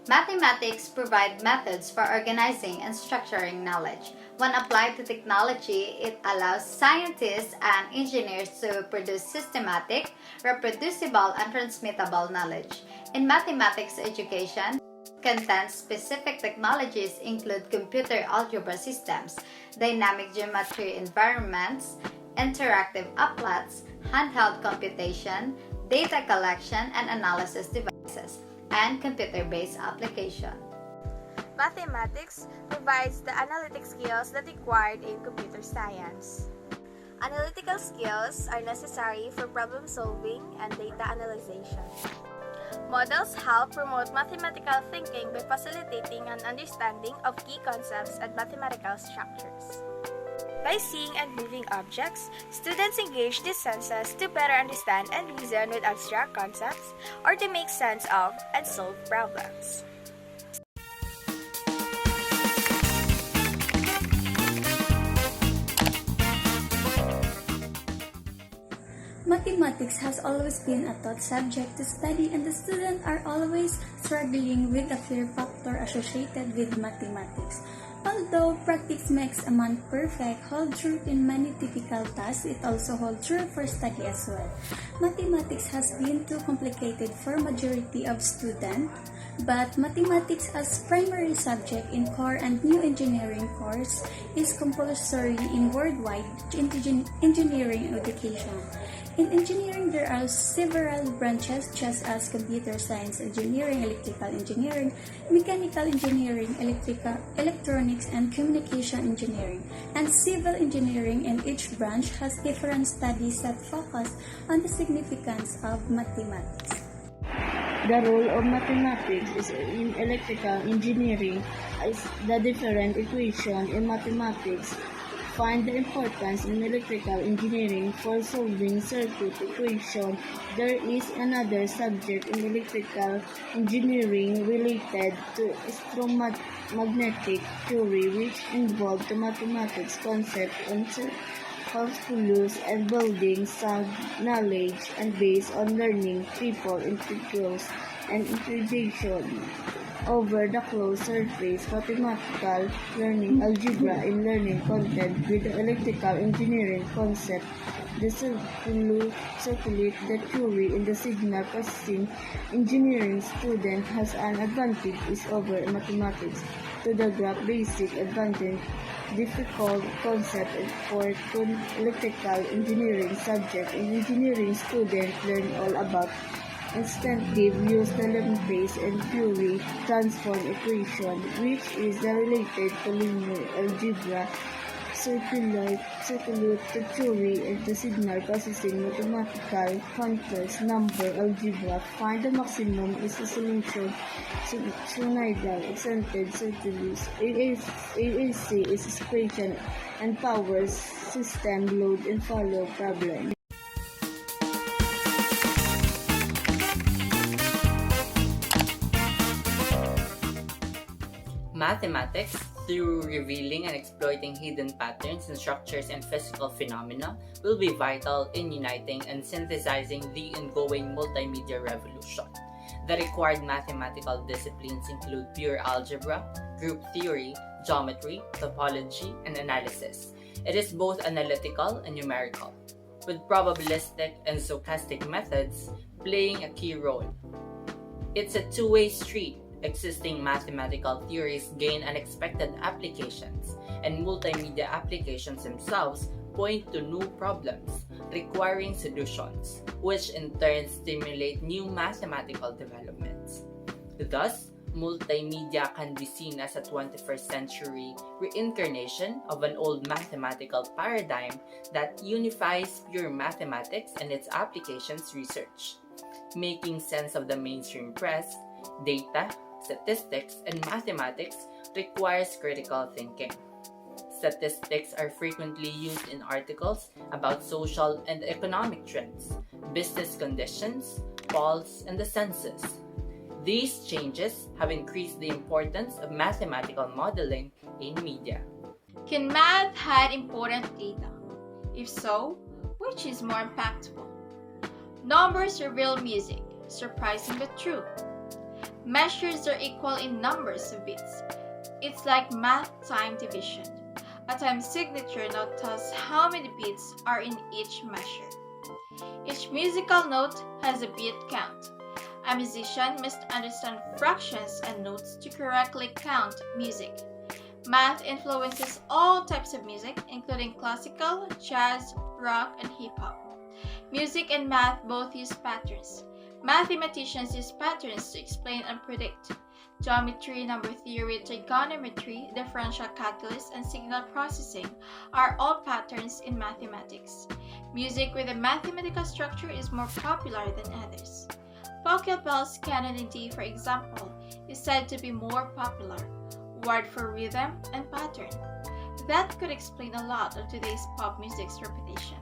Mathematics provide methods for organizing and structuring knowledge. When applied to technology, it allows scientists and engineers to produce systematic, reproducible, and transmittable knowledge. In mathematics education, content-specific technologies include computer algebra systems, dynamic geometry environments, interactive applets, handheld computation, data collection and analysis devices, and computer-based application. Mathematics provides the analytic skills that required in computer science. Analytical skills are necessary for problem solving and data analyzation. Models help promote mathematical thinking by facilitating an understanding of key concepts and mathematical structures. By seeing and moving objects, students engage these senses to better understand and reason with abstract concepts or to make sense of and solve problems. Mathematics has always been a taught subject to study, and the students are always struggling with the fear factor associated with mathematics. Although practice makes a man perfect holds true in many difficult tasks, it also holds true for study as well. Mathematics has been too complicated for majority of students, but mathematics as primary subject in core and new engineering course is compulsory in worldwide engineering education. In engineering, there are several branches such as computer science engineering, electrical engineering, mechanical engineering, electronics, and communication engineering, and civil engineering, and each branch has different studies that focus on the significance of mathematics. The role of mathematics is in electrical engineering is the different equation in mathematics. Find the importance in electrical engineering for solving circuit equation. There is another subject in electrical engineering related to electromagnetic theory which involves the mathematics concept on calculus and building sound knowledge and based on learning triple integrals and integration over the closed surface, mathematical learning, algebra, and learning content with the electrical engineering concept. The circulate the theory in the signal processing engineering student has an advantage is over mathematics to the graph basic advantage difficult concept for electrical engineering subject and engineering student learn all about instinctive use the Laplace and Fourier transform equation, which is related to linear algebra, circular to theory and the signal processing mathematical context number algebra. Find the maximum is the solution. Sinusoidal extended circulus. AAC is equation and power system load and follow problem. Mathematics, through revealing and exploiting hidden patterns in structures and physical phenomena, will be vital in uniting and synthesizing the ongoing multimedia revolution. The required mathematical disciplines include pure algebra, group theory, geometry, topology, and analysis. It is both analytical and numerical, with probabilistic and stochastic methods playing a key role. It's a two-way street. Existing mathematical theories gain unexpected applications, and multimedia applications themselves point to new problems requiring solutions, which in turn stimulate new mathematical developments. Thus, multimedia can be seen as a 21st century reincarnation of an old mathematical paradigm that unifies pure mathematics and its applications research. Making sense of the mainstream press, data, statistics, and mathematics requires critical thinking. Statistics are frequently used in articles about social and economic trends, business conditions, polls, and the census. These changes have increased the importance of mathematical modeling in media. Can math hide important data? If so, which is more impactful? Numbers reveal music, surprising but true. Measures are equal in numbers of bits. It's like math time division. A time signature note tells how many bits are in each measure. Each musical note has a beat count. A musician must understand fractions and notes to correctly count music. Math influences all types of music, including classical, jazz, rock, and hip-hop. Music and math both use patterns. Mathematicians use patterns to explain and predict. Geometry, number theory, trigonometry, differential calculus, and signal processing are all patterns in mathematics. Music with a mathematical structure is more popular than others. Pachelbel's Canon in D, for example, is said to be more popular. Word for rhythm and pattern. That could explain a lot of today's pop music's reputation.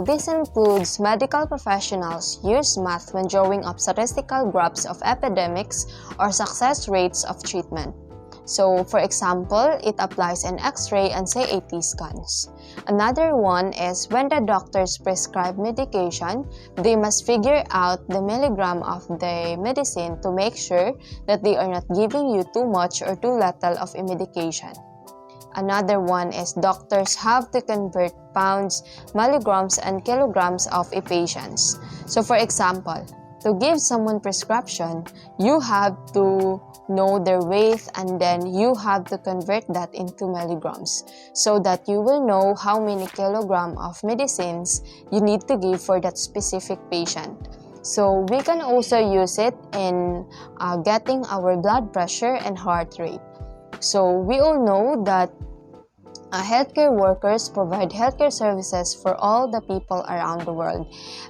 This includes medical professionals use math when drawing up statistical graphs of epidemics or success rates of treatment. So, for example, it applies in X-ray and CAT scans. Another one is when the doctors prescribe medication, they must figure out the milligram of the medicine to make sure that they are not giving you too much or too little of a medication. Another one is doctors have to convert pounds, milligrams, and kilograms of a patient. So for example, to give someone prescription, you have to know their weight and then you have to convert that into milligrams so that you will know how many kilograms of medicines you need to give for that specific patient. So we can also use it in getting our blood pressure and heart rate. So we all know that healthcare workers provide healthcare services for all the people around the world,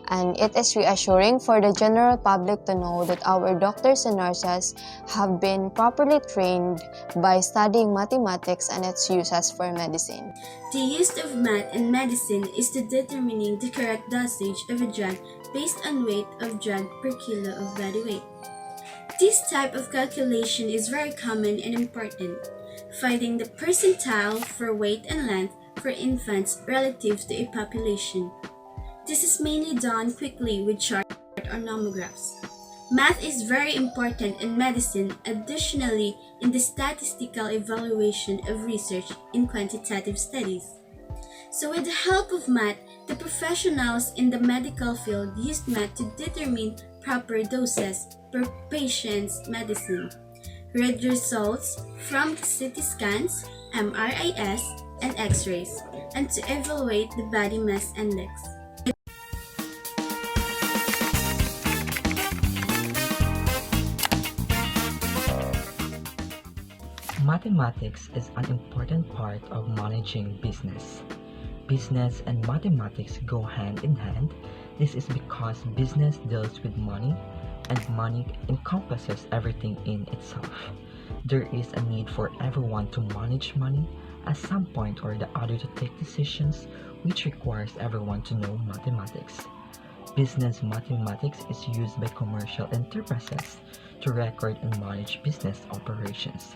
and it is reassuring for the general public to know that our doctors and nurses have been properly trained by studying mathematics and its uses for medicine. The use of math in medicine is to determining the correct dosage of a drug based on weight of drug per kilo of body weight. This type of calculation is very common and important. Finding the percentile for weight and length for infants relative to a population. This is mainly done quickly with chart or nomographs. Math is very important in medicine, additionally in the statistical evaluation of research in quantitative studies. So with the help of math, the professionals in the medical field used math to determine proper doses per patient's medicine. Read results from CT scans, MRIs, and X-rays, and to evaluate the body mass index. Mathematics is an important part of managing business. Business and mathematics go hand in hand. This is because business deals with money, and money encompasses everything in itself. There is a need for everyone to manage money at some point or the other to take decisions, which requires everyone to know mathematics. Business mathematics is used by commercial enterprises to record and manage business operations.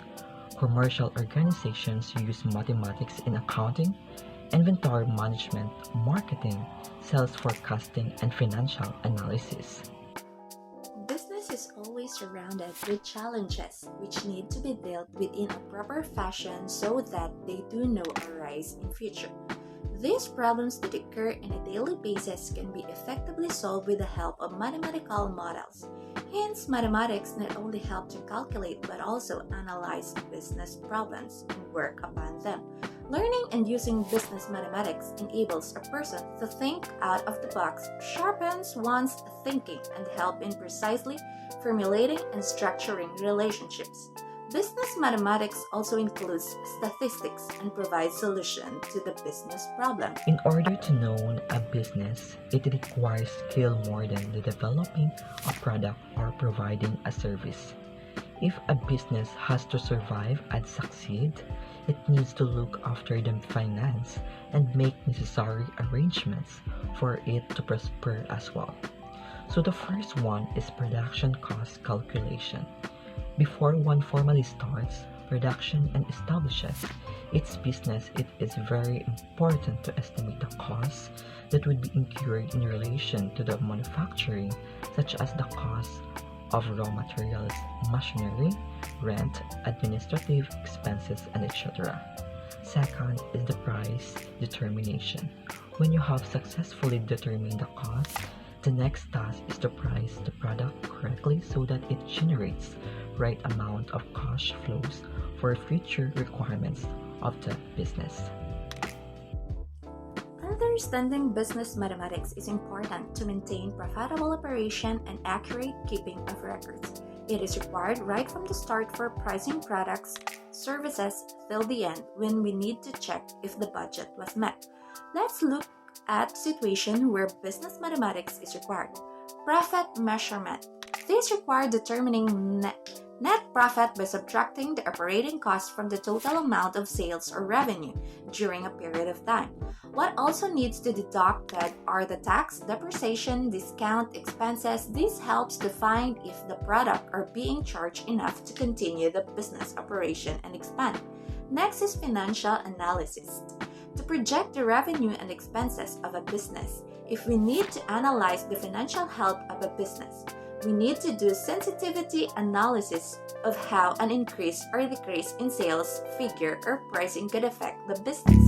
Commercial organizations use mathematics in accounting, inventory management, marketing, sales forecasting, and financial analysis. Business is always surrounded with challenges which need to be dealt with in a proper fashion so that they do not arise in future. These problems that occur on a daily basis can be effectively solved with the help of mathematical models. Hence, mathematics not only help to calculate but also analyze business problems and work upon them. Learning and using business mathematics enables a person to think out of the box, sharpens one's thinking, and help in precisely formulating and structuring relationships. Business mathematics also includes statistics and provides solution to the business problem. In order to know a business, it requires skill more than the developing a product or providing a service. If a business has to survive and succeed, it needs to look after the finance and make necessary arrangements for it to prosper as well. So the first one is production cost calculation. Before one formally starts production and establishes its business, it is very important to estimate the costs that would be incurred in relation to the manufacturing, such as the cost of raw materials, machinery, rent, administrative expenses, and etc. Second is the price determination. When you have successfully determined the cost, the next task is to price the product correctly so that it generates right amount of cash flows for future requirements of the business. Understanding business mathematics is important to maintain profitable operation and accurate keeping of records. It is required right from the start for pricing products, services, till the end when we need to check if the budget was met. Let's look at situation where business mathematics is required. Profit measurement. This requires determining net profit by subtracting the operating cost from the total amount of sales or revenue during a period of time. What also needs to be deducted are the tax, depreciation, discount, expenses. This helps to find if the product are being charged enough to continue the business operation and expand. Next is financial analysis. To project the revenue and expenses of a business, if we need to analyze the financial health of a business, we need to do sensitivity analysis of how an increase or decrease in sales figure or pricing could affect the business.